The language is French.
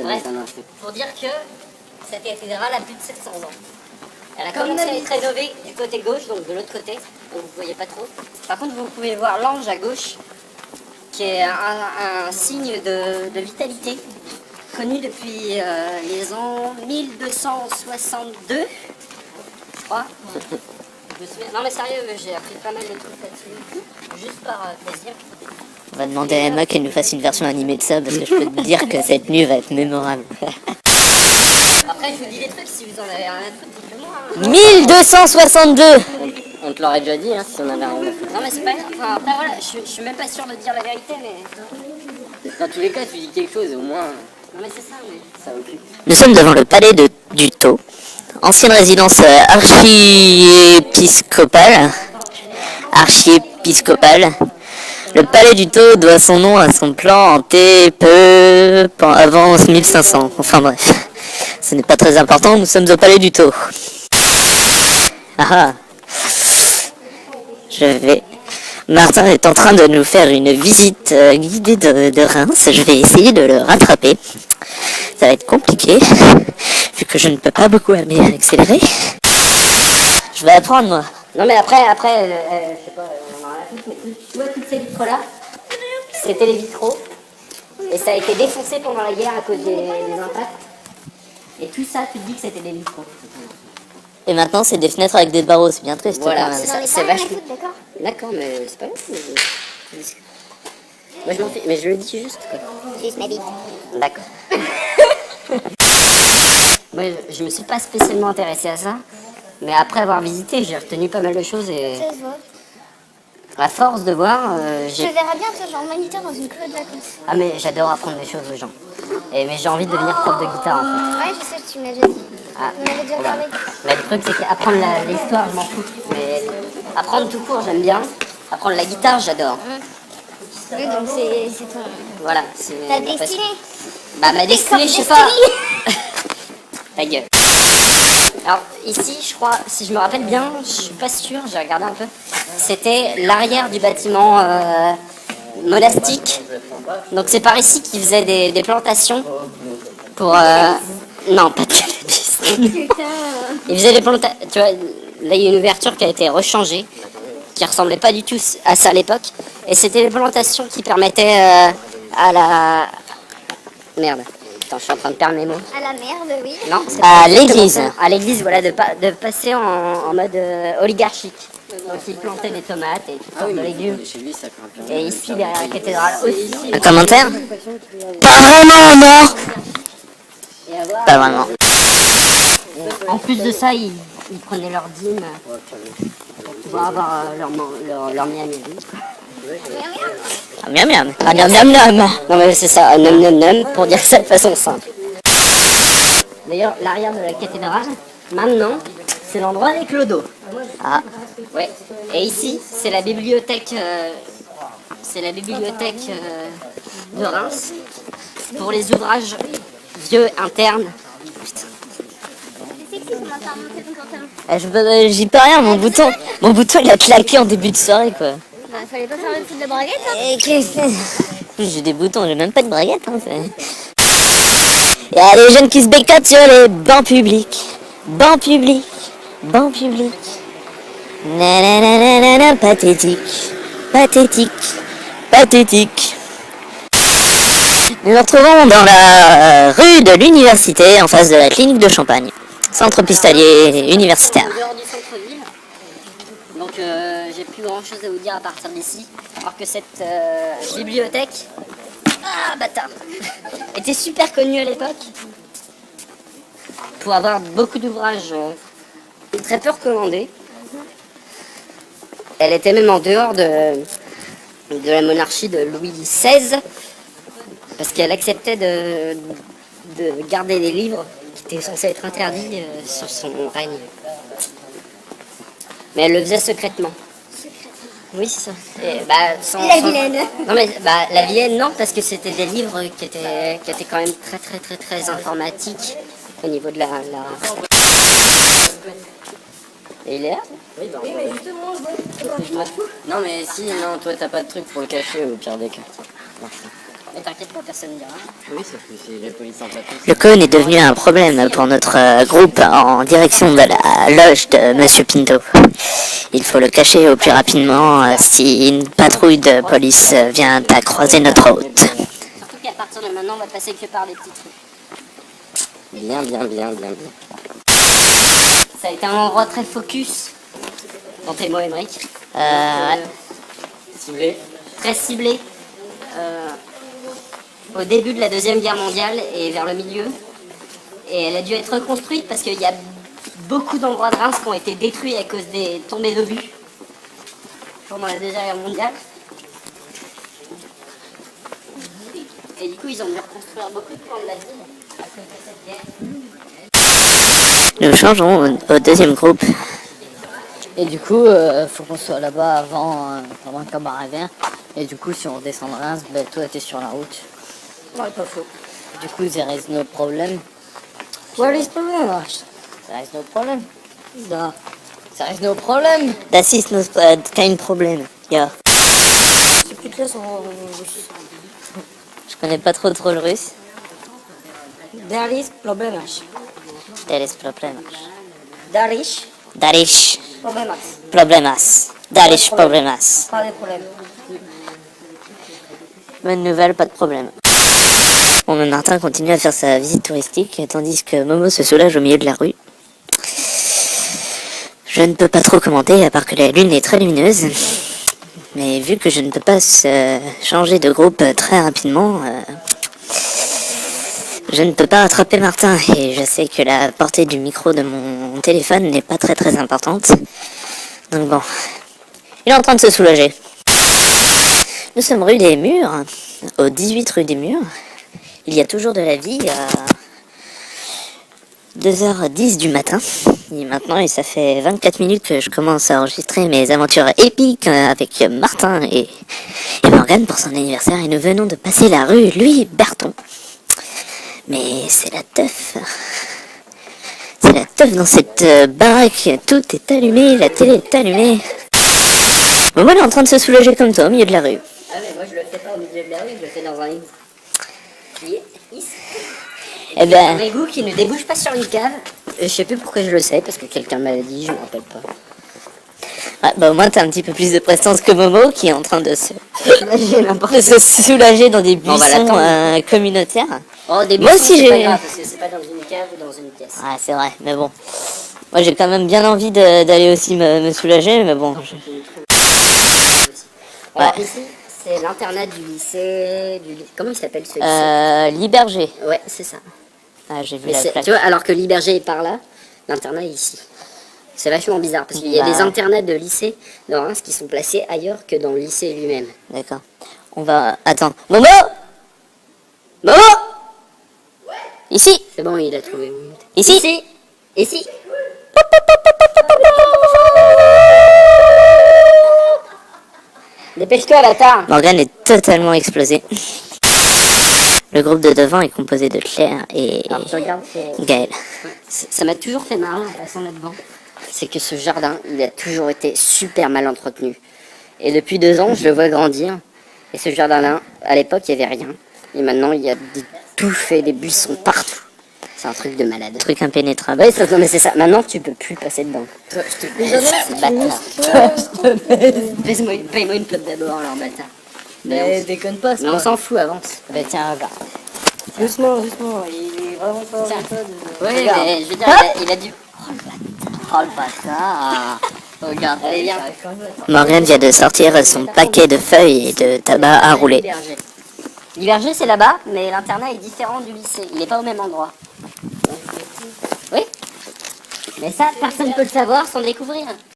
Bref, pour dire que cette cathédrale a plus de 700 ans. Elle a commencé à être rénovée du côté gauche, donc de l'autre côté, donc vous ne voyez pas trop. Par contre, vous pouvez voir l'ange à gauche, qui est un signe de vitalité, connu depuis les ans 1262, je crois. Non mais sérieux, j'ai appris pas mal de trucs là-dessus, juste par plaisir. On va demander à Emma qu'elle nous fasse une version animée de ça, parce que je peux te dire que cette nuit va être mémorable. Après, je vous dis des trucs, si vous en avez rien à foutre, dites-le moi. 1262. On te l'aurait déjà dit hein, si on avait rien. Non mais c'est pas grave, enfin, après voilà, je suis même pas sûr de dire la vérité, mais... Dans tous les cas, tu dis quelque chose, au moins, Non mais c'est ça, mais... ça occupe. Nous sommes devant le palais du Tau, ancienne résidence archiépiscopale. Le palais du Tau doit son nom à son plan hanté peu avant 1500. Enfin bref, ce n'est pas très important, nous sommes au palais du Tau. Ah, Martin est en train de nous faire une visite guidée de Reims. Je vais essayer de le rattraper. Ça va être compliqué, vu que je ne peux pas beaucoup accélérer. Je vais apprendre, moi. Non mais après, je sais pas, on en a rien à foutre, mais tu vois toutes ces vitres là, c'était les vitraux, et ça a été défoncé pendant la guerre à cause des impacts, et tout ça, tu te dis que c'était des vitraux. Et maintenant, c'est des fenêtres avec des barreaux, c'est bien triste. Voilà, quand même. c'est vachement... D'accord, mais c'est pas grave. Moi je m'en fais, mais je le dis juste quoi. Juste ma bite. D'accord. Moi je me suis pas spécialement intéressé à ça, mais après avoir visité, j'ai retenu pas mal de choses et Ça se voit. à force de voir, Je te verrai bien, toi, genre moniteur dans une colo de vacances. Ah mais j'adore apprendre des choses aux gens. Mais j'ai envie de devenir prof de guitare en fait. Ouais, je sais, tu me l'as déjà dit. Ah, On en avait déjà voilà. parlé. Mais le truc c'est qu'apprendre l'histoire je m'en fous. Mais apprendre tout court j'aime bien. Apprendre la guitare j'adore. Oui, donc c'est ton... Voilà. C'est Ta ma passion. destinée. Bah ma destinée je sais pas. Ta gueule. Alors ici je crois, si je me rappelle bien, je suis pas sûre, j'ai regardé un peu. C'était l'arrière du bâtiment monastique. Donc c'est par ici qu'ils faisaient des plantations pour... Non, pas de cannabis. Ils faisaient des plantations... Tu vois, là il y a une ouverture qui a été rechangée, qui ressemblait pas du tout à ça à l'époque. Et c'était des plantations qui permettaient à la... Merde. Attends, je suis en train de perdre mes mots. À la merde, oui. Non, c'est À pas exactement l'église. ça. À l'église, voilà, de passer en mode oligarchique. Donc ils plantaient des tomates et toutes sortes de légumes. Chez lui, ça craint plus. Et ici, derrière la cathédrale aussi. Un commentaire? Pas vraiment, non. Pas vraiment. En plus de ça, ils prenaient leur dîme pour pouvoir avoir leur miam quoi. Ah, miam miam. Ah, miam miam miam. Non mais c'est ça, nom nom nom, pour dire ça de façon simple. D'ailleurs, l'arrière de la cathédrale, maintenant, c'est l'endroit des clodos. Ah, Ouais. Et ici, c'est la bibliothèque, de Reims pour les ouvrages vieux internes. Putain. C'est sexy comment t'as remonté ton pantalon. j'y peux rien, mon bouton il a claqué en début de soirée, quoi. Bah, fallait pas faire le coup de la braguette, hein. J'ai des boutons, j'ai même pas de braguette, hein. Il y a des jeunes qui se bécotent sur les bancs publics. Bancs publics. Nananana, pathétique. Nous nous retrouvons dans la rue de l'université, en face de la clinique de Champagne. Centre hospitalier universitaire. En dehors du centre-ville. Donc j'ai plus grand chose à vous dire à partir d'ici. Alors que cette bibliothèque, ah bâtard, était super connue à l'époque. Pour avoir beaucoup d'ouvrages très peu recommandés. Elle était même en dehors de la monarchie de Louis XVI. Parce qu'elle acceptait de garder des livres qui étaient censés être interdits sur son règne. Mais elle le faisait secrètement. Oui, c'est ça. Et, La vilaine. Non, mais la vilaine, non, parce que c'était des livres qui étaient quand même très informatiques au niveau de la... Et il est là? Oui, mais justement, non, mais si, non, toi, t'as pas de truc pour le cacher au pire des cas. Merci. Mais t'inquiète pas, personne ne dira. Oui, sauf que c'est la police en papier. Le cône est devenu un problème pour notre groupe en direction de la loge de Monsieur Pinto. Il faut le cacher au plus rapidement si une patrouille de police vient à croiser notre route. Surtout qu'à partir de maintenant, on va passer que par des petits trucs. Bien, bien, bien, bien, bien. Ça a été un endroit très focus dans tes mots, Émeric. Ciblé. Très ciblé. Au début de la Deuxième Guerre mondiale et vers le milieu. Et elle a dû être reconstruite parce qu'il y a beaucoup d'endroits de Reims qui ont été détruits à cause des tombées d'obus pendant la Deuxième Guerre mondiale. Et du coup, ils ont dû reconstruire beaucoup de plans de la ville à cause de cette guerre. Nous changeons au deuxième groupe. Et du coup, faut qu'on soit là-bas avant que Camara vienne. Et du coup, si on redescend de Reims, ben, toi, t'es sur la route. Ouais, pas faux. Du coup, ça reste nos problèmes. Where is problem? Ça reste nos problèmes. Da. Ça reste nos problèmes. Das ist kein Problem. Ja. Ces putes-là sont... Je connais pas trop le russe. There is problemas. Der ist Problemas. There is Darish problemas. Problemas. Darish Problemas. Pas de problème. Bonne nouvelle, pas de problème. Bon, mais Martin continue à faire sa visite touristique, tandis que Momo se soulage au milieu de la rue. Je ne peux pas trop commenter, à part que la lune est très lumineuse. Mais vu que je ne peux pas changer de groupe très rapidement, je ne peux pas rattraper Martin. Et je sais que la portée du micro de mon téléphone n'est pas très importante. Donc bon, il est en train de se soulager. Nous sommes rue des Murs, au 18 rue des Murs. Il y a toujours de la vie à 2h10 du matin. Et maintenant, et ça fait 24 minutes que je commence à enregistrer mes aventures épiques avec Martin et Morgane pour son anniversaire. Et nous venons de passer la rue Louis Berton. Mais c'est la teuf. C'est la teuf dans cette baraque. Tout est allumé, la télé est allumée. Bon, moi, elle est en train de se soulager comme toi au milieu de la rue. Ah mais moi je le fais pas au milieu de la rue, je le fais dans un lit. Qui est ici. Eh ben, Un égout qui ne débouche pas sur une cave. Je sais plus pourquoi je le sais, parce que quelqu'un m'a dit, je me rappelle pas. ouais, bah, au moins, t'as un petit peu plus de prestance que Momo qui est en train de se soulager dans des On va buissons l'attendre. communautaires. Oh, des Moi buissons, aussi, c'est pas j'ai- grave, parce que c'est pas dans une cave ou dans une pièce. Ah, c'est vrai, mais bon. Moi, j'ai quand même bien envie d'aller aussi me soulager, mais bon. Alors Ouais. ici, c'est l'internat du lycée... Comment il s'appelle ce lycée Liberger. Ouais, c'est ça. Ah, j'ai vu Mais la c'est- plaque. tu vois, alors que Liberger est par là, l'internat est ici. C'est vachement bizarre, parce qu'il y a Bah. des internats de lycée de Reims qui sont placés ailleurs que dans le lycée lui-même. D'accord. On va... Attends. Momo Momo Ici C'est bon, il a trouvé. Ici Ici. Dépêche-toi, bâtard. Morgane est totalement explosée. Le groupe de devant est composé de Claire et Alors, tu regardes, Gaël. ça m'a toujours fait marrer en passant là-devant. C'est que ce jardin, il a toujours été super mal entretenu. Et depuis 2 ans, je le vois grandir. Et ce jardin-là, à l'époque, il n'y avait rien. Et maintenant, il y a des touffes et des buissons partout. C'est un truc de malade. Truc impénétrable. Ouais, non, mais c'est ça. Maintenant, tu peux plus passer dedans. Je te paye-moi une clope d'abord, alors, bâtard. Mais déconne pas, c'est Mais on pas... s'en fout, avance. Ben tiens, regarde. Doucement, doucement. Il est vraiment pas... Ouais, Regarde. mais je veux dire, il a dû... Oh le bâtard. Regarde. Allez, viens. Morgane vient de sortir son paquet de feuilles et de tabac à rouler. L'Iberger, c'est là-bas, mais l'internat est différent du lycée. Il n'est pas au même endroit. Oui. Mais ça, personne ne peut le savoir sans le découvrir.